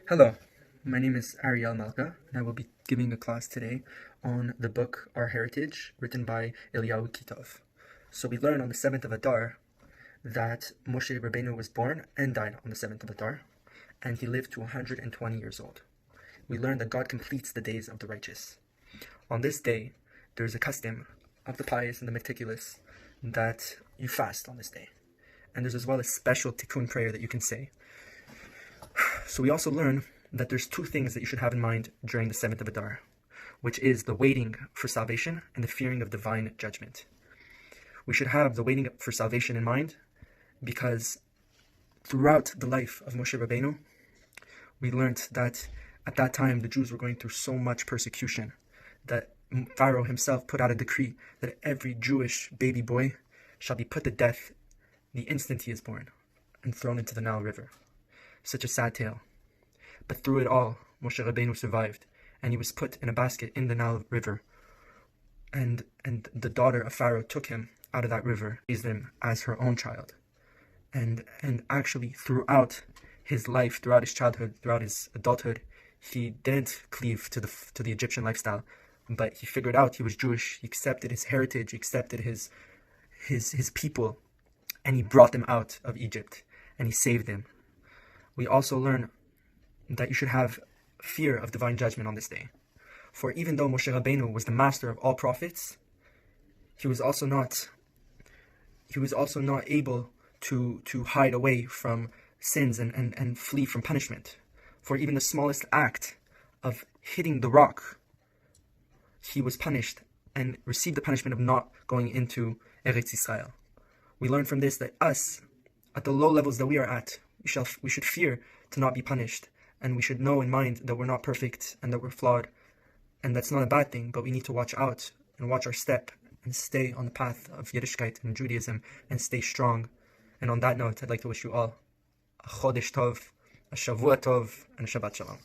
Hello, my name is Ariel Malka, and I will be giving a class today on the book Our Heritage, written by Eliyahu Kitov. So we learn on the 7th of Adar that Moshe Rabbeinu was born and died on the 7th of Adar, and he lived to 120 years old. We learn that God completes the days of the righteous. On this day, there is a custom of the pious and the meticulous that you fast on this day. And there's as well a special tikkun prayer that you can say. So we also learn that there's two things that you should have in mind during the 7th of Adar, which is the waiting for salvation and the fearing of divine judgment. We should have the waiting for salvation in mind because throughout the life of Moshe Rabbeinu, we learned that at that time the Jews were going through so much persecution that Pharaoh himself put out a decree that every Jewish baby boy shall be put to death the instant he is born and thrown into the Nile River. Such a sad tale. But through it all, Moshe Rabbeinu survived, and he was put in a basket in the Nile River. And the daughter of Pharaoh took him out of that river, raised him as her own child. And actually, throughout his life, throughout his childhood, throughout his adulthood, he didn't cleave to the Egyptian lifestyle, but he figured out he was Jewish. He accepted his heritage, he accepted his people, and he brought them out of Egypt, and he saved them. We also learn that you should have fear of divine judgment on this day. For even though Moshe Rabbeinu was the master of all prophets, he was also not able to hide away from sins and flee from punishment. For even the smallest act of hitting the rock, he was punished and received the punishment of not going into Eretz Israel. We learn from this that us, at the low levels that we are at, we should fear to not be punished, and we should know in mind that we're not perfect and that we're flawed, and that's not a bad thing, but we need to watch out and watch our step and stay on the path of Yiddishkeit and Judaism and stay strong. And on that note, I'd like to wish you all a Chodesh Tov, a Shavua Tov, and a Shabbat Shalom.